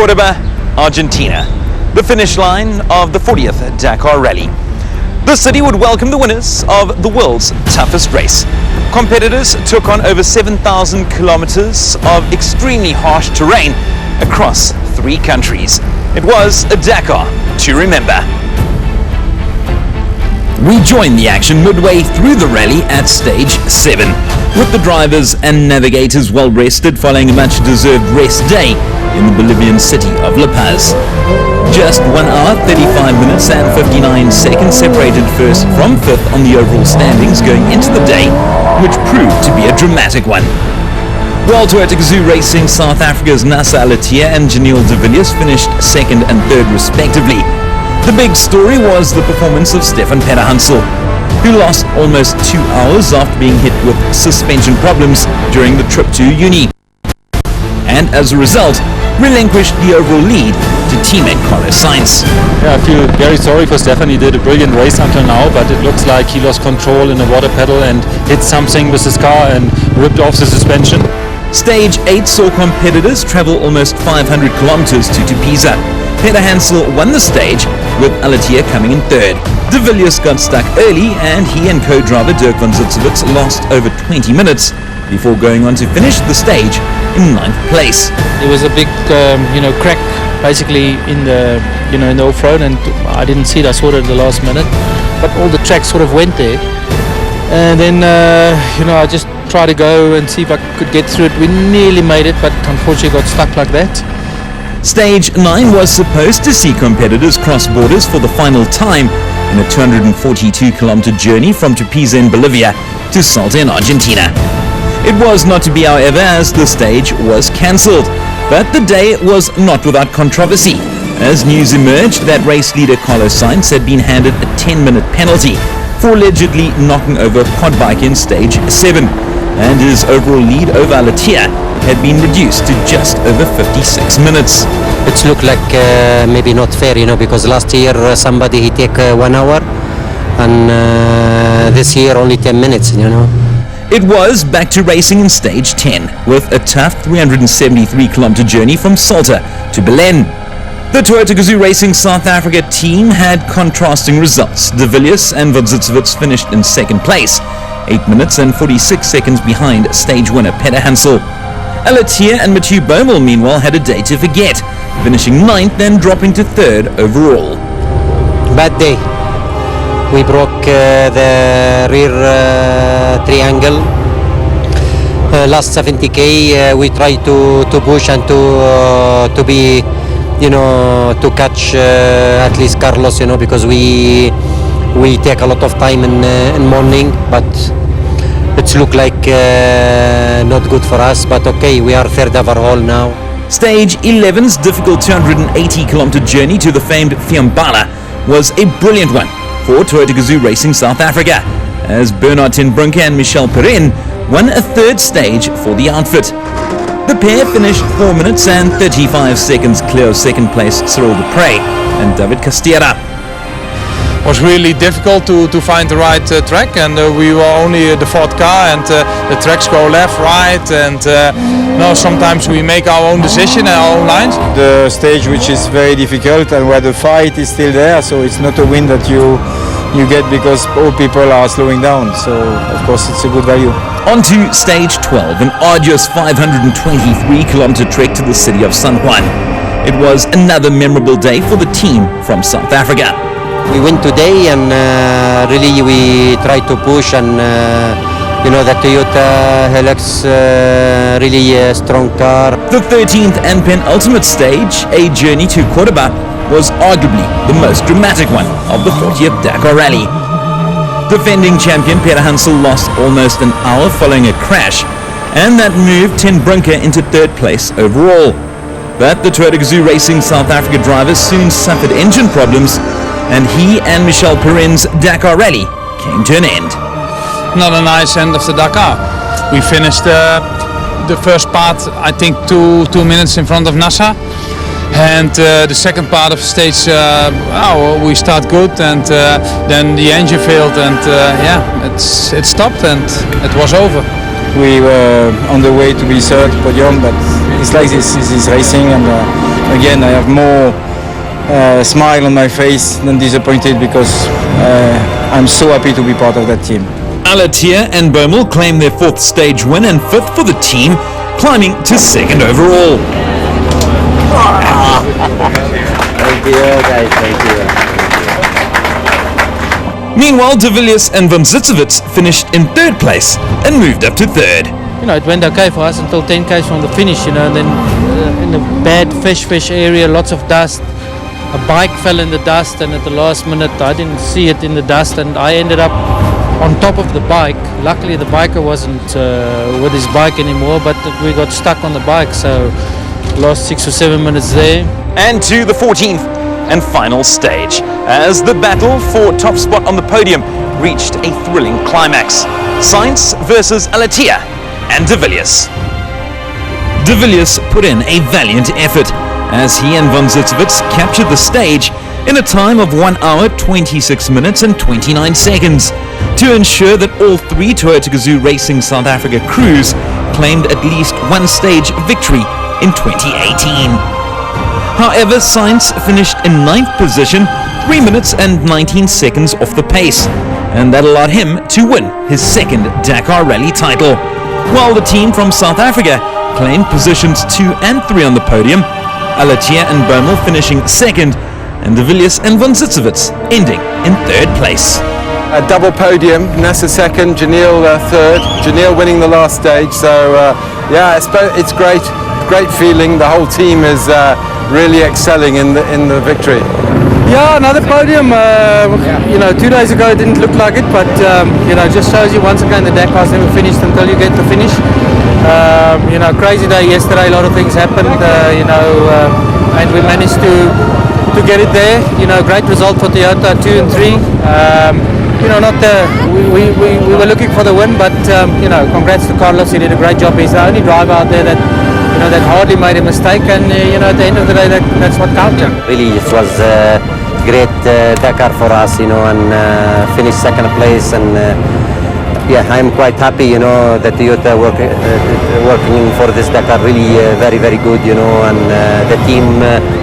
Cordoba, Argentina, the finish line of the 40th Dakar Rally. The city would welcome the winners of the world's toughest race. Competitors took on over 7,000 kilometers of extremely harsh terrain across 3 countries. It was a Dakar to remember. We joined the action midway through the rally at stage 7, with the drivers and navigators well rested following a much-deserved rest day in the Bolivian city of La Paz. Just 1 hour, 35 minutes and 59 seconds separated first from 5th on the overall standings going into the day, which proved to be a dramatic one. World Tour Gazoo Racing South Africa's Nasa Alatia and Janelle de Villiers finished 2nd and 3rd respectively. The big story was the performance of Stefan Hansel, who lost almost 2 hours after being hit with suspension problems during the trip to uni, and as a result relinquished the overall lead to teammate Carlos Sainz. Yeah, I feel very sorry for Stefan. He did a brilliant race until now, but it looks like he lost control in the water pedal and hit something with his car and ripped off the suspension. Stage 8 saw competitors travel almost 500 kilometers to Pisa. Hansel won the stage, with Alatia coming in 3rd. De Villiers got stuck early, and he and co-driver Dirk van Zitsewitz lost over 20 minutes before going on to finish the stage in 9th place. It was a big, crack basically in the, in the off-road, and I didn't see it. I saw it at the last minute, but all the tracks sort of went there. And then, I just tried to go and see if I could get through it. We nearly made it, but unfortunately got stuck like that. Stage 9 was supposed to see competitors cross borders for the final time in a 242-kilometer journey from Tupiza in Bolivia to Salta in Argentina. It was not to be, however, as the stage was cancelled. But the day was not without controversy, as news emerged that race leader Carlos Sainz had been handed a 10-minute penalty for allegedly knocking over a quad bike in stage 7, and his overall lead over Alatia had been reduced to just over 56 minutes. It looked like maybe not fair, because last year somebody he take 1 hour, and this year only 10 minutes, It was back to racing in stage 10, with a tough 373-kilometer journey from Salta to Belém. The Toyota Gazoo Racing South Africa team had contrasting results. De Villiers and van Zitsewitz finished in 2nd place, 8 minutes and 46 seconds behind stage winner Hansel. Alatia and Mathieu Baumel, meanwhile, had a day to forget, finishing 9th and dropping to 3rd overall. Bad day. We broke the rear triangle. Last 70k we tried to push and to be, to catch at least Carlos, because we take a lot of time in morning, but it look like not good for us. But okay, we are 3rd overall now. Stage 11's difficult 280-kilometer journey to the famed Fiambala was a brilliant one for Toyota Gazoo Racing South Africa, as Bernard ten Brinke and Michel Perrin won a 3rd stage for the outfit. The pair finished 4 minutes and 35 seconds clear of 2nd place Cyril Dupre and David Castera. It was really difficult to find the right track, and we were only the 4th car, and the tracks go left, right, and sometimes we make our own decision and our own lines. The stage which is very difficult and where the fight is still there, so it's not a win that you get because all people are slowing down, so of course it's a good value. On to stage 12, an arduous 523-kilometer trek to the city of San Juan. It was another memorable day for the team from South Africa. We win today, and really we try to push, and the Toyota Hilux really a strong car. The 13th and penultimate stage, a journey to Cordoba, was arguably the most dramatic one of the 40th Dakar Rally. Defending champion Hansel lost almost an hour following a crash, and that moved ten Brinke into 3rd place overall. But the Toyota Gazoo Racing South Africa drivers soon suffered engine problems, and he and Michel Perrin's Dakar Rally came to an end. Not a nice end of the Dakar. We finished the first part, I think, two minutes in front of Nasa, and the second part of stage, we start good, and then the engine failed, and it stopped, and it was over. we were on the way to be third podium, but it's like this is racing, and again I have more smile on my face than disappointed, because I'm so happy to be part of that team. Alatia and Bommel claim their fourth stage win and fifth for the team, climbing to second overall. Thank you, guys. Thank you. Meanwhile, De Villiers and Van Zitsevits finished in third place and moved up to third. You know, it went okay for us until 10 k's from the finish, you know, and then in a bad fish area, lots of dust. A bike fell in the dust, and at the last minute I didn't see it in the dust, and I ended up on top of the bike. Luckily the biker wasn't with his bike anymore, but we got stuck on the bike, so lost 6 or 7 minutes there. And to the 14th and final stage, as the battle for top spot on the podium reached a thrilling climax. Sainz versus Alatia and De Villiers. De Villiers put in a valiant effort as he and Van Zitsevits captured the stage in a time of 1 hour, 26 minutes and 29 seconds to ensure that all three Toyota Gazoo Racing South Africa crews claimed at least one stage victory in 2018. However, Sainz finished in 9th position, 3 minutes and 19 seconds off the pace, and that allowed him to win his second Dakar Rally title. While the team from South Africa claimed positions 2 and 3 on the podium, Alatia and Bommel finishing second, and De Villiers and Van Zitsevits ending in third place. A double podium, Nessa second, Janelle third, Janelle winning the last stage, so yeah, it's great feeling. The whole team is really excelling in the victory. Yeah, another podium. You know, 2 days ago it didn't look like it, but you know, it just shows you once again the Dakar's never finished until you get to finish. You know, crazy day yesterday. A lot of things happened. You know, and we managed to get it there. You know, great result for Toyota, 2 and 3. You know, we were looking for the win, but you know, congrats to Carlos. He did a great job. He's the only driver out there that, you know, that hardly made a mistake, and you know, at the end of the day, that's what counted. Really, it was great Dakar for us, you know, and finished second place, and yeah, I'm quite happy, you know, that Toyota working for this Dakar really very good, you know, and the team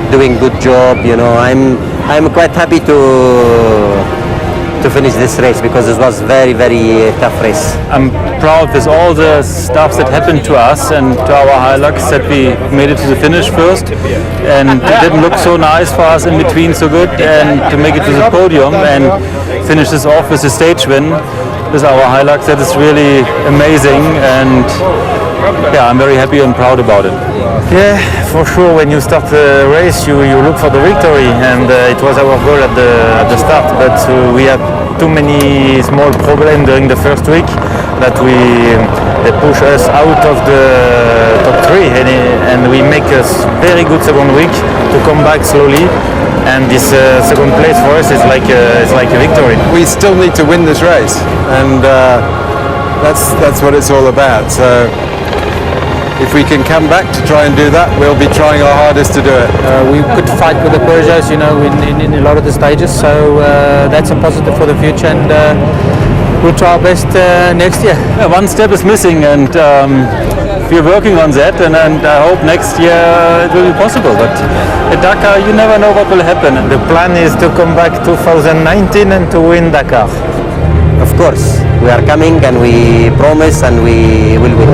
doing good job, you know. I'm quite happy to finish this race, because it was very tough race. I'm proud with all the stuff that happened to us and to our Hilux, that we made it to the finish first, and it didn't look so nice for us in between so good, and to make it to the podium and finish this off with a stage win with our Hilux, that is really amazing, and yeah, I'm very happy and proud about it. Yeah, for sure. When you start the race, you look for the victory, and it was our goal at the start. But we had too many small problems during the first week that they push us out of the top 3, and we make a very good second week to come back slowly. And this second place for us is like a victory. We still need to win this race, and that's what it's all about. So if we can come back to try and do that, we'll be trying our hardest to do it. We could fight with the Peugeots, you know, in a lot of the stages, so that's a positive for the future, and we'll try our best next year. Yeah, one step is missing, and we're working on that, and I hope next year it will be possible. But at Dakar, you never know what will happen. The plan is to come back 2019 and to win Dakar. Of course, we are coming, and we promise, and we will win.